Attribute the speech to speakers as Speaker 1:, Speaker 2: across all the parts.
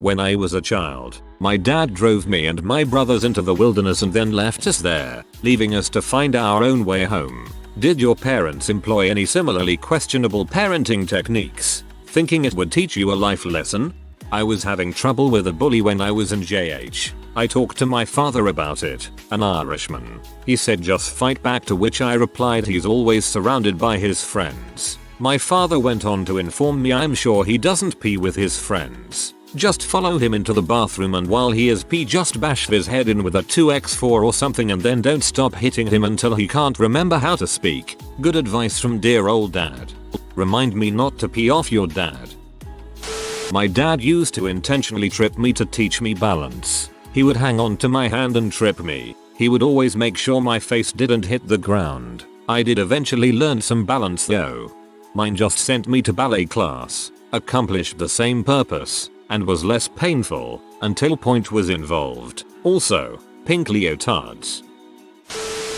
Speaker 1: When I was a child, my dad drove me and my brothers into the wilderness and then left us there, leaving us to find our own way home. Did your parents employ any similarly questionable parenting techniques, thinking it would teach you a life lesson? I was having trouble with a bully when I was in JH. I talked to my father about it, an Irishman. He said just fight back, to which I replied he's always surrounded by his friends. My father went on to inform me I'm sure he doesn't pee with his friends. Just follow him into the bathroom and while he is pee just bash his head in with a 2x4 or something and then don't stop hitting him until he can't remember how to speak. Good advice from dear old dad. Remind me not to pee off your dad. My dad used to intentionally trip me to teach me balance. He would hang on to my hand and trip me. He would always make sure my face didn't hit the ground. I did eventually learn some balance though. Mine just sent me to ballet class, accomplished the same purpose, and was less painful, until point was involved. Also, pink leotards.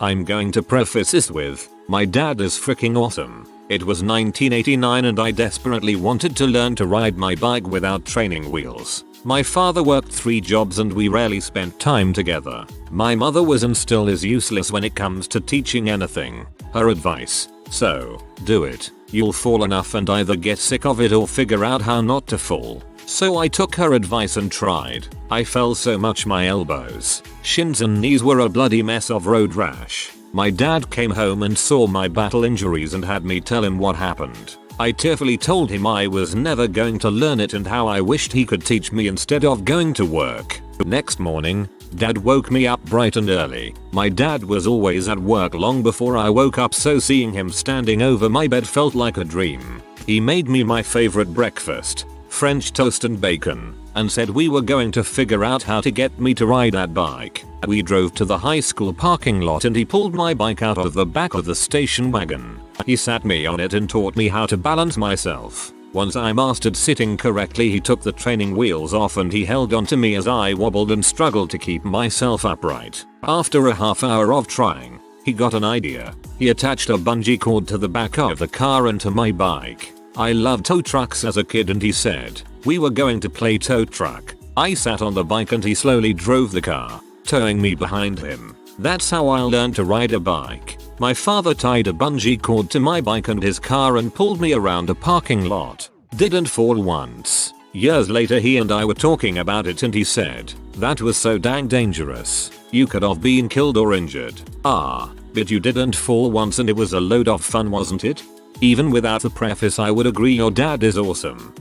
Speaker 1: I'm going to preface this with, my dad is freaking awesome. It was 1989 and I desperately wanted to learn to ride my bike without training wheels. My father worked 3 jobs and we rarely spent time together. My mother was and still is useless when it comes to teaching anything. Her advice: so, do it. You'll fall enough and either get sick of it or figure out how not to fall. So I took her advice and tried. I fell so much my elbows, shins and knees were a bloody mess of road rash. My dad came home and saw my battle injuries and had me tell him what happened. I tearfully told him I was never going to learn it and how I wished he could teach me instead of going to work. Next morning, dad woke me up bright and early. My dad was always at work long before I woke up, so seeing him standing over my bed felt like a dream. He made me my favorite breakfast, French toast and bacon, and said we were going to figure out how to get me to ride that bike. We drove to the high school parking lot and he pulled my bike out of the back of the station wagon. He sat me on it and taught me how to balance myself. Once I mastered sitting correctly, he took the training wheels off and he held onto me as I wobbled and struggled to keep myself upright. After a half hour of trying, he got an idea. He attached a bungee cord to the back of the car and to my bike. I loved tow trucks as a kid and he said we were going to play tow truck. I sat on the bike and he slowly drove the car, towing me behind him. That's how I learned to ride a bike. My father tied a bungee cord to my bike and his car and pulled me around a parking lot. Didn't fall once. Years later he and I were talking about it and he said, that was so dang dangerous. You could have been killed or injured. But you didn't fall once and it was a load of fun, wasn't it? Even without the preface, I would agree your dad is awesome.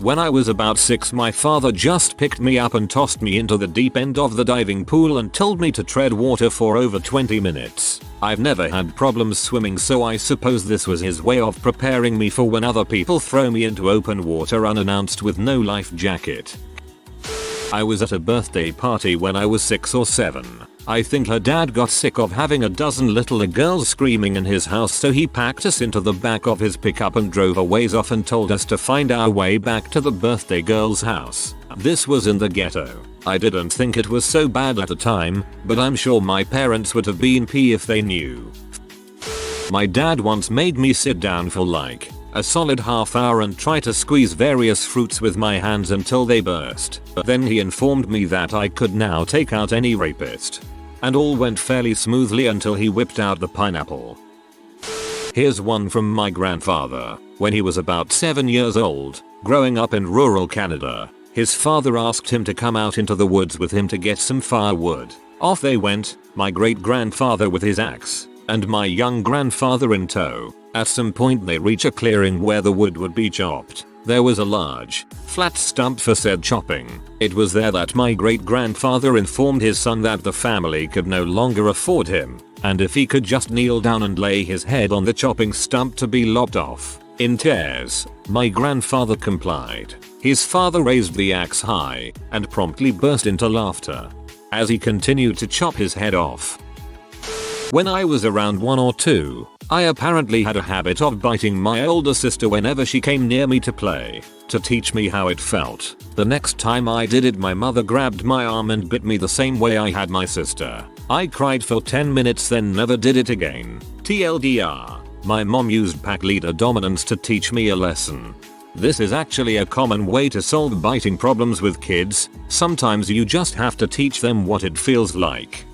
Speaker 1: When I was about 6, my father just picked me up and tossed me into the deep end of the diving pool and told me to tread water for over 20 minutes. I've never had problems swimming, so I suppose this was his way of preparing me for when other people throw me into open water unannounced with no life jacket. I was at a birthday party when I was 6 or 7. I think her dad got sick of having a dozen little girls screaming in his house, so he packed us into the back of his pickup and drove a ways off and told us to find our way back to the birthday girl's house. This was in the ghetto. I didn't think it was so bad at the time, but I'm sure my parents would have been pee if they knew. My dad once made me sit down for like a solid half hour and try to squeeze various fruits with my hands until they burst. Then he informed me that I could now take out any rapist. And all went fairly smoothly until he whipped out the pineapple. Here's one from my grandfather. When he was about 7 years old, growing up in rural Canada, his father asked him to come out into the woods with him to get some firewood. Off they went, my great-grandfather with his axe, and my young grandfather in tow. At some point they reach a clearing where the wood would be chopped. There was a large, flat stump for said chopping. It was there that my great-grandfather informed his son that the family could no longer afford him, and if he could just kneel down and lay his head on the chopping stump to be lopped off. In tears, my grandfather complied. His father raised the axe high and promptly burst into laughter as he continued to chop his head off. When I was around 1 or 2, I apparently had a habit of biting my older sister whenever she came near me to play, to teach me how it felt. The next time I did it, my mother grabbed my arm and bit me the same way I had my sister. I cried for 10 minutes, then never did it again. TLDR, my mom used pack leader dominance to teach me a lesson. This is actually a common way to solve biting problems with kids. Sometimes you just have to teach them what it feels like.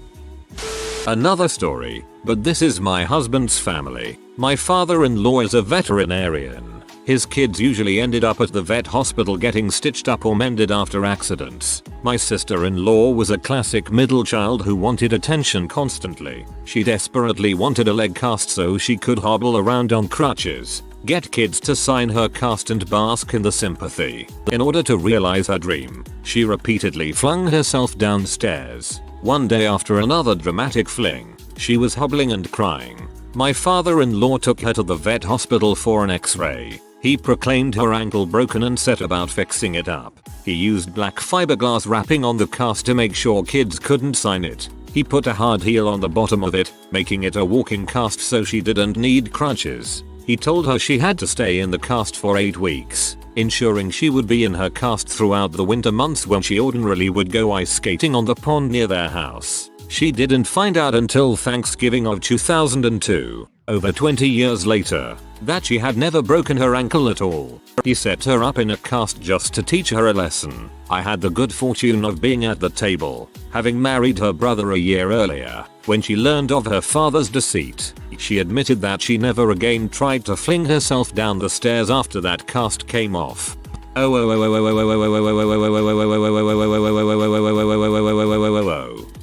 Speaker 1: Another story, but this is my husband's family. My father-in-law is a veterinarian. His kids usually ended up at the vet hospital getting stitched up or mended after accidents. My sister-in-law was a classic middle child who wanted attention constantly. She desperately wanted a leg cast so she could hobble around on crutches, get kids to sign her cast and bask in the sympathy. In order to realize her dream, she repeatedly flung herself downstairs. One day after another dramatic fling, she was hobbling and crying. My father-in-law took her to the vet hospital for an x-ray. He proclaimed her ankle broken and set about fixing it up. He used black fiberglass wrapping on the cast to make sure kids couldn't sign it. He put a hard heel on the bottom of it, making it a walking cast so she didn't need crutches. He told her she had to stay in the cast for 8 weeks, ensuring she would be in her cast throughout the winter months when she ordinarily would go ice skating on the pond near their house. She didn't find out until Thanksgiving of 2002, over 20 years later, that she had never broken her ankle at all. He set her up in a cast just to teach her a lesson. I had the good fortune of being at the table, having married her brother a year earlier. When she learned of her father's deceit, she admitted that she never again tried to fling herself down the stairs after that cast came off.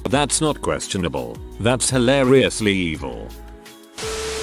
Speaker 1: That's not questionable. That's hilariously evil.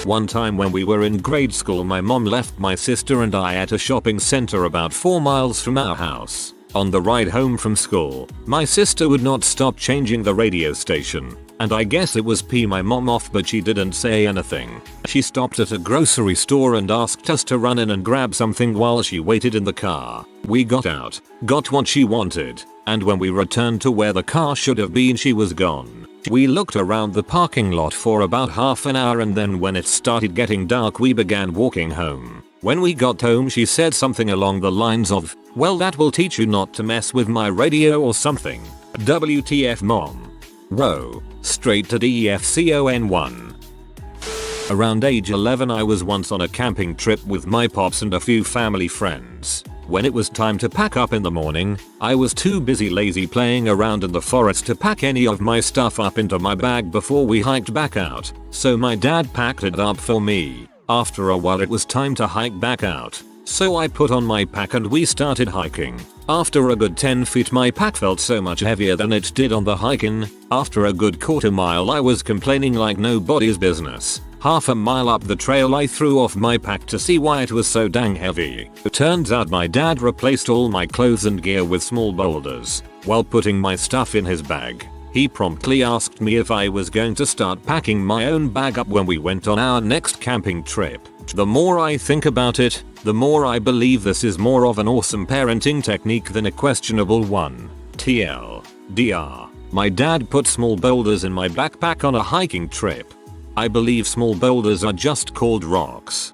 Speaker 1: One time when we were in grade school, my mom left my sister and I at a shopping center about 4 miles from our house. On the ride home from school, my sister would not stop changing the radio station, and I guess it was pee my mom off, but she didn't say anything. She stopped at a grocery store and asked us to run in and grab something while she waited in the car. We got out, got what she wanted, and when we returned to where the car should have been, she was gone. We looked around the parking lot for about half an hour, and then when it started getting dark we began walking home. When we got home she said something along the lines of, "Well, that will teach you not to mess with my radio or something. WTF mom." Whoa, straight to DEFCON1. Around age 11 I was once on a camping trip with my pops and a few family friends. When it was time to pack up in the morning, I was too busy lazy playing around in the forest to pack any of my stuff up into my bag before we hiked back out, so my dad packed it up for me. After a while it was time to hike back out, so I put on my pack and we started hiking. After a good 10 feet my pack felt so much heavier than it did on the hike-in. After a good quarter mile I was complaining like nobody's business. Half a mile up the trail I threw off my pack to see why it was so dang heavy. It turns out my dad replaced all my clothes and gear with small boulders. While putting my stuff in his bag, he promptly asked me if I was going to start packing my own bag up when we went on our next camping trip. The more I think about it, the more I believe this is more of an awesome parenting technique than a questionable one. TLDR. My dad put small boulders in my backpack on a hiking trip. I believe small boulders are just called rocks.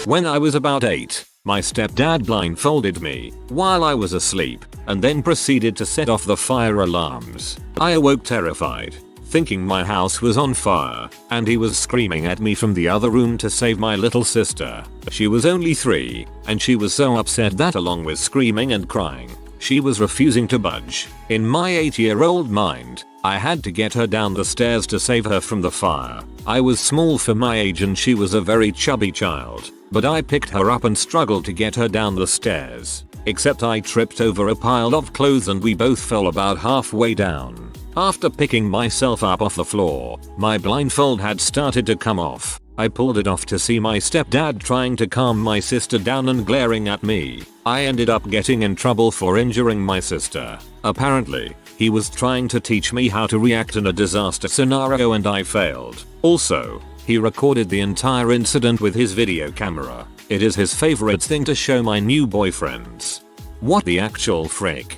Speaker 1: When I was about 8, my stepdad blindfolded me while I was asleep and then proceeded to set off the fire alarms. I awoke terrified, thinking my house was on fire, and he was screaming at me from the other room to save my little sister. She was only 3, and she was so upset that along with screaming and crying, she was refusing to budge. In my 8-year-old mind, I had to get her down the stairs to save her from the fire. I was small for my age and she was a very chubby child, but I picked her up and struggled to get her down the stairs. Except I tripped over a pile of clothes and we both fell about halfway down. After picking myself up off the floor, my blindfold had started to come off. I pulled it off to see my stepdad trying to calm my sister down and glaring at me. I ended up getting in trouble for injuring my sister. Apparently, he was trying to teach me how to react in a disaster scenario and I failed. Also, he recorded the entire incident with his video camera. It is his favorite thing to show my new boyfriends. What the actual frick?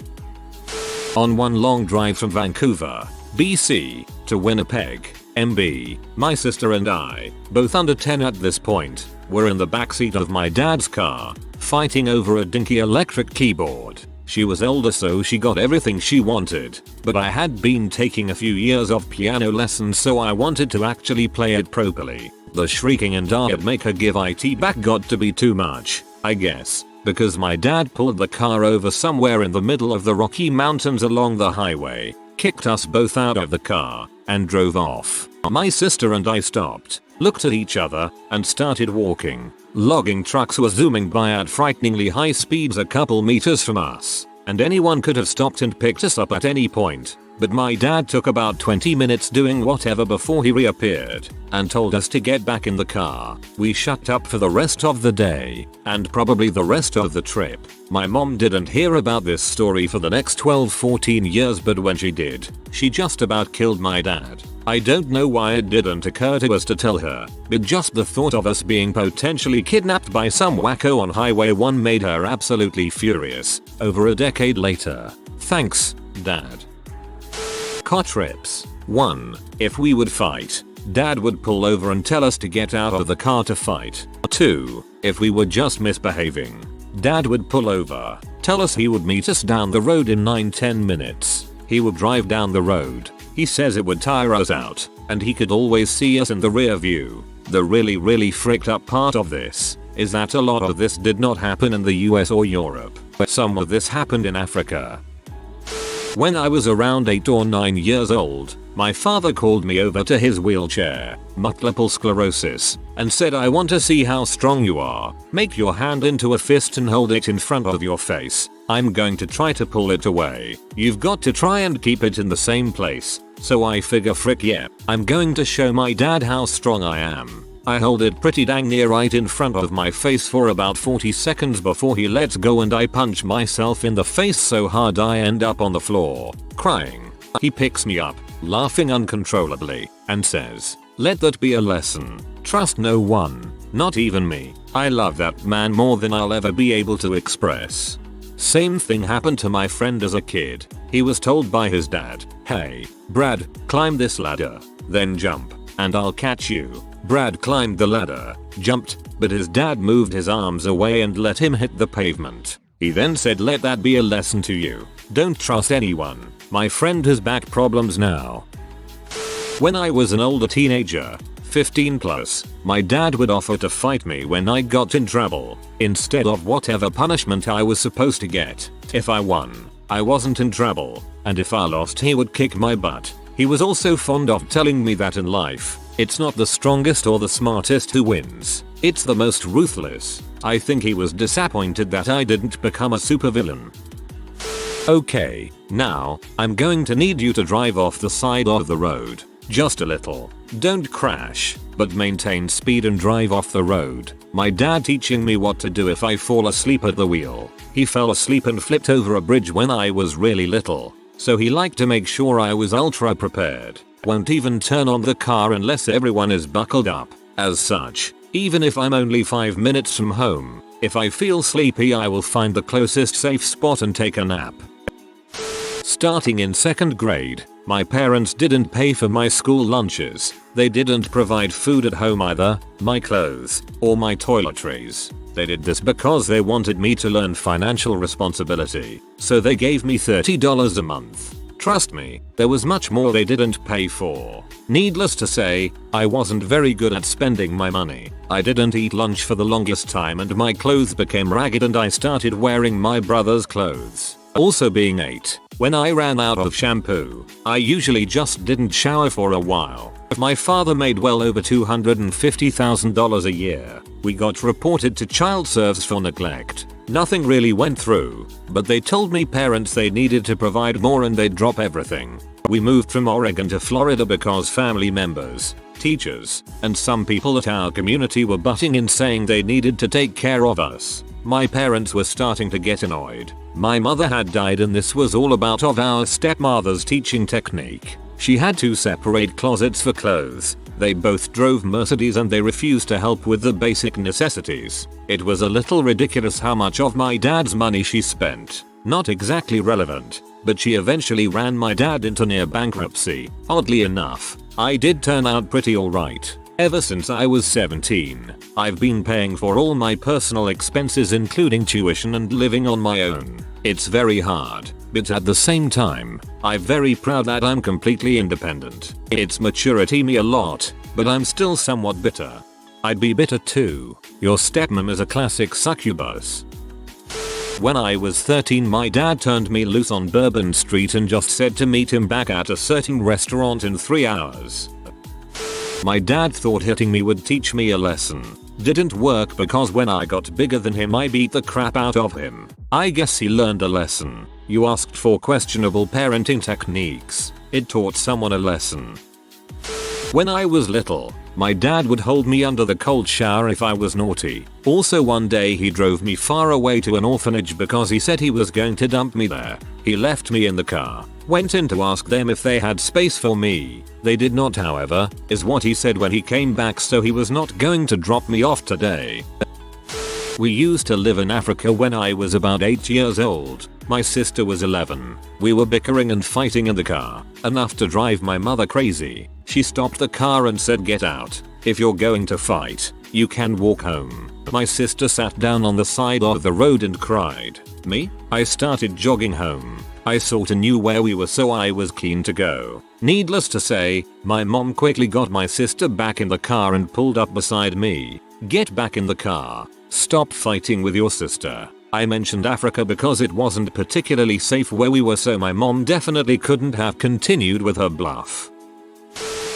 Speaker 1: On one long drive from Vancouver, BC, to Winnipeg, MB, my sister and I, both under 10 at this point, were in the backseat of my dad's car, fighting over a dinky electric keyboard. She was older so she got everything she wanted, but I had been taking a few years of piano lessons so I wanted to actually play it properly. The shrieking and I'd make her give it back got to be too much. I guess, because my dad pulled the car over somewhere in the middle of the Rocky Mountains along the highway, kicked us both out of the car, and drove off. My sister and I stopped, looked at each other, and started walking. Logging trucks were zooming by at frighteningly high speeds a couple meters from us, and anyone could have stopped and picked us up at any point. But my dad took about 20 minutes doing whatever before he reappeared and told us to get back in the car. We shut up for the rest of the day and probably the rest of the trip. My mom didn't hear about this story for the next 12-14 years, but when she did, she just about killed my dad. I don't know why it didn't occur to us to tell her, but just the thought of us being potentially kidnapped by some wacko on Highway 1 made her absolutely furious. Over a decade later. Thanks, Dad. Car trips. 1. If we would fight, Dad would pull over and tell us to get out of the car to fight. 2. If we were just misbehaving, Dad would pull over, tell us he would meet us down the road in 9-10 minutes. He would drive down the road. He says it would tire us out, and he could always see us in the rear view. The really fricked up part of this is that a lot of this did not happen in the US or Europe, but some of this happened in Africa. When I was around 8 or 9 years old, my father called me over to his wheelchair, multiple sclerosis, and said, "I want to see how strong you are. Make your hand into a fist and hold it in front of your face. I'm going to try to pull it away. You've got to try and keep it in the same place." So I figure, frick yeah, I'm going to show my dad how strong I am. I hold it pretty dang near right in front of my face for about 40 seconds before he lets go, and I punch myself in the face so hard I end up on the floor, crying. He picks me up, laughing uncontrollably, and says, "Let that be a lesson. Trust no one, not even me." I love that man more than I'll ever be able to express. Same thing happened to my friend as a kid. He was told by his dad, "Hey, Brad, climb this ladder, then jump, and I'll catch you." Brad climbed the ladder, jumped, but his dad moved his arms away and let him hit the pavement. He then said, "Let that be a lesson to you. Don't trust anyone." My friend has back problems now. When I was an older teenager, 15 plus, my dad would offer to fight me when I got in trouble, instead of whatever punishment I was supposed to get. If I won, I wasn't in trouble, and if I lost, he would kick my butt. He was also fond of telling me that in life, it's not the strongest or the smartest who wins, it's the most ruthless. I think he was disappointed that I didn't become a supervillain. Okay, now, I'm going to need you to drive off the side of the road. Just a little. Don't crash, but maintain speed and drive off the road. My dad teaching me what to do if I fall asleep at the wheel. He fell asleep and flipped over a bridge when I was really little, so he liked to make sure I was ultra prepared. Won't even turn on the car unless everyone is buckled up. As such, even if I'm only 5 minutes from home, if I feel sleepy I will find the closest safe spot and take a nap. Starting in 2nd grade, my parents didn't pay for my school lunches. They didn't provide food at home either, my clothes, or my toiletries. They did this because they wanted me to learn financial responsibility, so they gave me $30 a month. Trust me, there was much more they didn't pay for. Needless to say, I wasn't very good at spending my money. I didn't eat lunch for the longest time and my clothes became ragged and I started wearing my brother's clothes. Also being 8, when I ran out of shampoo, I usually just didn't shower for a while. My father made well over $250,000 a year. We got reported to child services for neglect. Nothing really went through, but they told me parents they needed to provide more and they'd drop everything. We moved from Oregon to Florida because family members, teachers, and some people at our community were butting in saying they needed to take care of us. My parents were starting to get annoyed. My mother had died and this was all about of our stepmother's teaching technique. She had 2 separate closets for clothes. They both drove Mercedes and they refused to help with the basic necessities. It was a little ridiculous how much of my dad's money she spent. Not exactly relevant, but she eventually ran my dad into near bankruptcy. Oddly enough, I did turn out pretty alright. Ever since I was 17, I've been paying for all my personal expenses including tuition and living on my own. It's very hard, but at the same time, I'm very proud that I'm completely independent. It's maturity me a lot, but I'm still somewhat bitter. I'd be bitter too. Your stepmom is a classic succubus. When I was 13, my dad turned me loose on Bourbon Street and just said to meet him back at a certain restaurant in 3 hours. My dad thought hitting me would teach me a lesson. Didn't work because when I got bigger than him I beat the crap out of him. I guess he learned a lesson. You asked for questionable parenting techniques. It taught someone a lesson. When I was little, my dad would hold me under the cold shower if I was naughty. Also one day he drove me far away to an orphanage because he said he was going to dump me there. He left me in the car. Went in to ask them if they had space for me. They did not, however, is what he said when he came back, so he was not going to drop me off today. We used to live in Africa when I was about 8 years old. My sister was 11. We were bickering and fighting in the car, enough to drive my mother crazy. She stopped the car and said, "Get out. If you're going to fight, you can walk home." My sister sat down on the side of the road and cried. Me? I started jogging home. I sorta knew where we were, so I was keen to go. Needless to say, my mom quickly got my sister back in the car and pulled up beside me. "Get back in the car. Stop fighting with your sister." I mentioned Africa because it wasn't particularly safe where we were, so my mom definitely couldn't have continued with her bluff.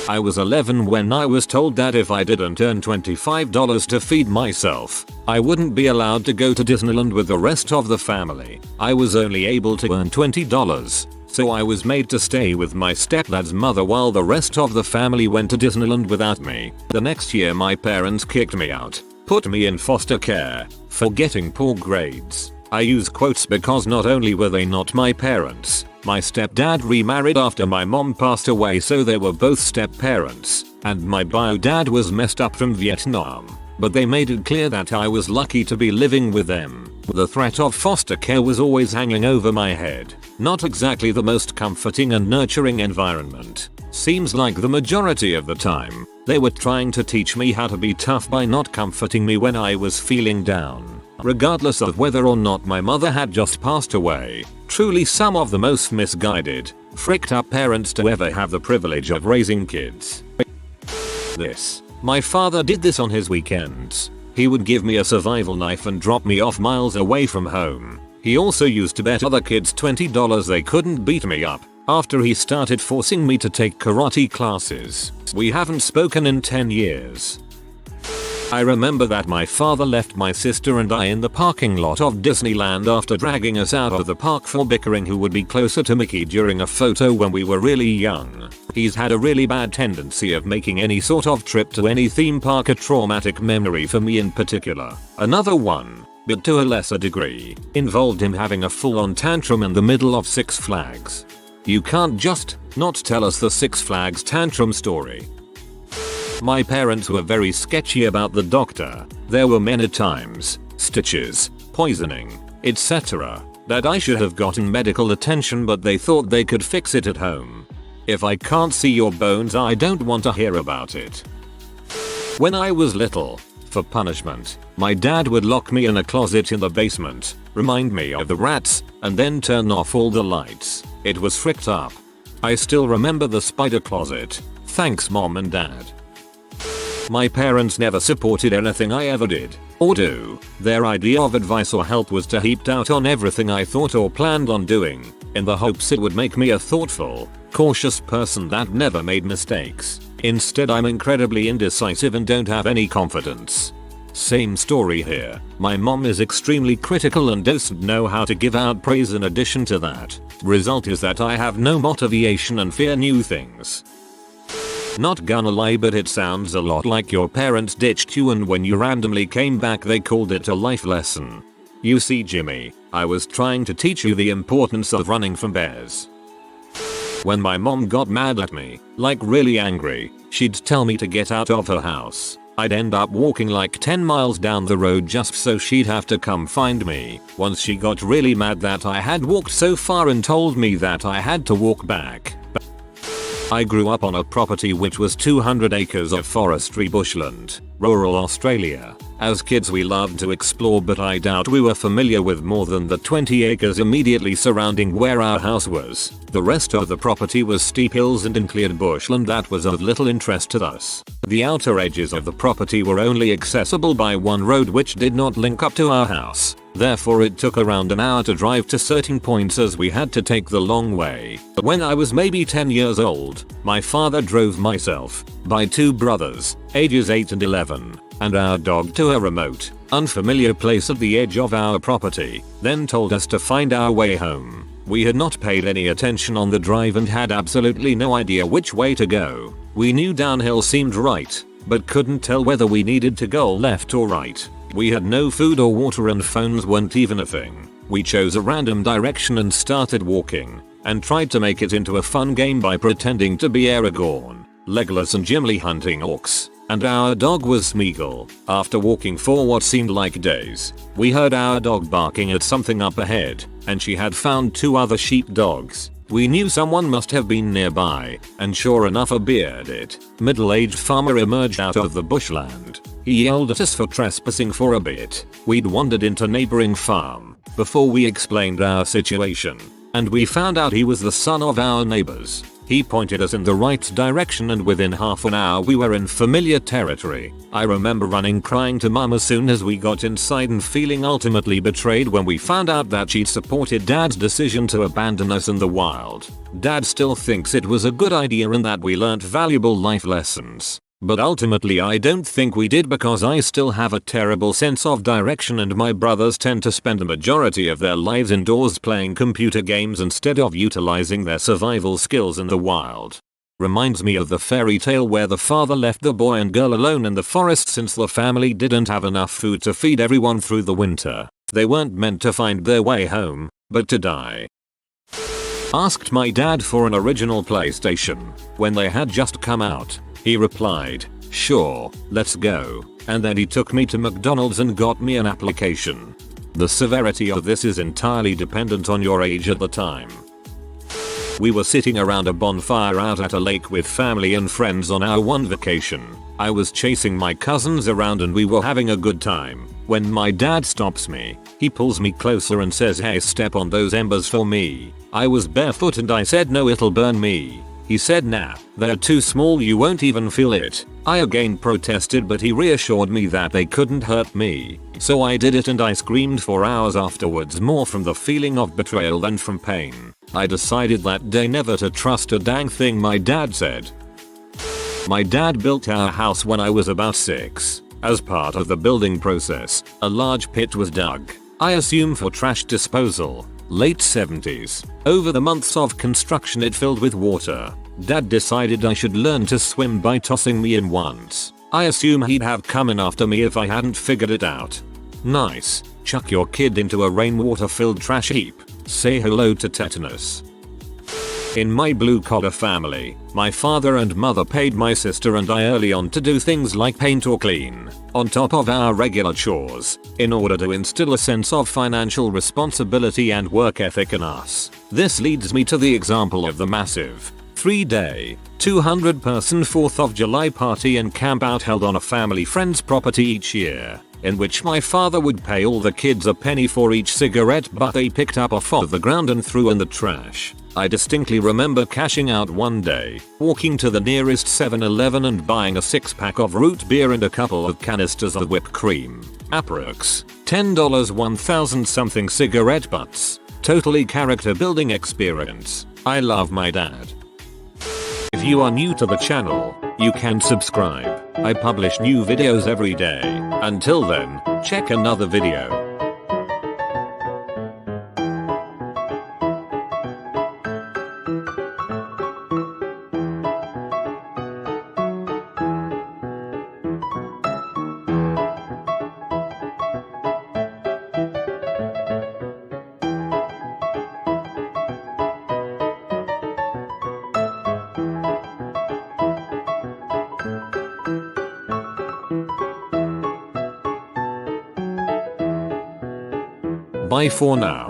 Speaker 1: I was 11 when I was told that if I didn't earn $25 to feed myself, I wouldn't be allowed to go to Disneyland with the rest of the family. I was only able to earn $20, so I was made to stay with my stepdad's mother while the rest of the family went to Disneyland without me. The next year my parents kicked me out, put me in foster care, for getting poor grades. I use quotes because not only were they not my parents, my stepdad remarried after my mom passed away, so they were both step-parents, and my bio dad was messed up from Vietnam. But they made it clear that I was lucky to be living with them. The threat of foster care was always hanging over my head. Not exactly the most comforting and nurturing environment. Seems like the majority of the time, they were trying to teach me how to be tough by not comforting me when I was feeling down. Regardless of whether or not my mother had just passed away. Truly some of the most misguided, fricked up parents to ever have the privilege of raising kids. My father did this on his weekends. He would give me a survival knife and drop me off miles away from home. He also used to bet other kids $20 they couldn't beat me up. After he started forcing me to take karate classes. We haven't spoken in 10 years. I remember that my father left my sister and I in the parking lot of Disneyland after dragging us out of the park for bickering who would be closer to Mickey during a photo when we were really young. He's had a really bad tendency of making any sort of trip to any theme park a traumatic memory for me in particular. Another one, but to a lesser degree, involved him having a full-on tantrum in the middle of Six Flags. You can't just not tell us the Six Flags tantrum story. My parents were very sketchy about the doctor. There were many times, stitches, poisoning, etc., that I should have gotten medical attention, but they thought they could fix it at home. If I can't see your bones, I don't want to hear about it. When I was little, for punishment, my dad would lock me in a closet in the basement, remind me of the rats, and then turn off all the lights. It was fricked up. I still remember the spider closet. Thanks mom and dad. My parents never supported anything I ever did or do. Their idea of advice or help was to heap doubt on everything I thought or planned on doing, in the hopes it would make me a thoughtful, cautious person that never made mistakes. Instead, I'm incredibly indecisive and don't have any confidence. Same story here. My mom is extremely critical and doesn't know how to give out praise. In addition to that, result is that I have no motivation and fear new things. Not gonna lie, but it sounds a lot like your parents ditched you and when you randomly came back they called it a life lesson. You see Jimmy, I was trying to teach you the importance of running from bears. When my mom got mad at me, like really angry, she'd tell me to get out of her house. I'd end up walking like 10 miles down the road just so she'd have to come find me. Once she got really mad that I had walked so far and told me that I had to walk back. I grew up on a property which was 200 acres of forestry bushland, rural Australia. As kids we loved to explore, but I doubt we were familiar with more than the 20 acres immediately surrounding where our house was. The rest of the property was steep hills and uncleared bushland that was of little interest to us. The outer edges of the property were only accessible by one road which did not link up to our house. Therefore it took around an hour to drive to certain points as we had to take the long way. When I was maybe 10 years old, my father drove myself, my two brothers, ages 8 and 11, and our dog to a remote, unfamiliar place at the edge of our property, then told us to find our way home. We had not paid any attention on the drive and had absolutely no idea which way to go. We knew downhill seemed right, but couldn't tell whether we needed to go left or right. We had no food or water and phones weren't even a thing. We chose a random direction and started walking, and tried to make it into a fun game by pretending to be Aragorn, Legolas and Gimli hunting orcs, and our dog was Smeagol. After walking for what seemed like days, we heard our dog barking at something up ahead, and she had found 2 other sheep dogs. We knew someone must have been nearby, and sure enough a bearded, middle-aged farmer emerged out of the bushland. He yelled at us for trespassing for a bit. We'd wandered into neighboring farm before we explained our situation, and we found out he was the son of our neighbors. He pointed us in the right direction and within half an hour we were in familiar territory. I remember running crying to mum as soon as we got inside and feeling ultimately betrayed when we found out that she'd supported dad's decision to abandon us in the wild. Dad still thinks it was a good idea and that we learnt valuable life lessons. But ultimately I don't think we did, because I still have a terrible sense of direction and my brothers tend to spend the majority of their lives indoors playing computer games instead of utilizing their survival skills in the wild. Reminds me of the fairy tale where the father left the boy and girl alone in the forest since the family didn't have enough food to feed everyone through the winter. They weren't meant to find their way home, but to die. Asked my dad for an original PlayStation when they had just come out. He replied, "Sure, let's go," and then he took me to McDonald's and got me an application. The severity of this is entirely dependent on your age at the time. We were sitting around a bonfire out at a lake with family and friends on our one vacation. I was chasing my cousins around and we were having a good time. When my dad stops me, he pulls me closer and says, "Hey, step on those embers for me." I was barefoot and I said, "No, it'll burn me." He said, "Nah, they're too small, you won't even feel it." I again protested, but he reassured me that they couldn't hurt me. So I did it and I screamed for hours afterwards, more from the feeling of betrayal than from pain. I decided that day never to trust a dang thing my dad said. My dad built our house when I was about 6. As part of the building process, a large pit was dug, I assume for trash disposal. Late 70s. Over the months of construction it filled with water. Dad decided I should learn to swim by tossing me in once. I assume he'd have come in after me if I hadn't figured it out. Nice. Chuck your kid into a rainwater filled trash heap. Say hello to tetanus. In my blue collar family, my father and mother paid my sister and I early on to do things like paint or clean, on top of our regular chores, in order to instill a sense of financial responsibility and work ethic in us. This leads me to the example of the massive 3-day, 200-person 4th of July party and camp out held on a family friend's property each year, in which my father would pay all the kids a penny for each cigarette butt they picked up off of the ground and threw in the trash. I distinctly remember cashing out one day, walking to the nearest 7-Eleven and buying a 6-pack of root beer and a couple of canisters of whipped cream. Approx. $10 1,000 something cigarette butts. Totally character building experience. I love my dad. If you are new to the channel, you can subscribe. I publish new videos every day. Until then, check another video. Bye for now.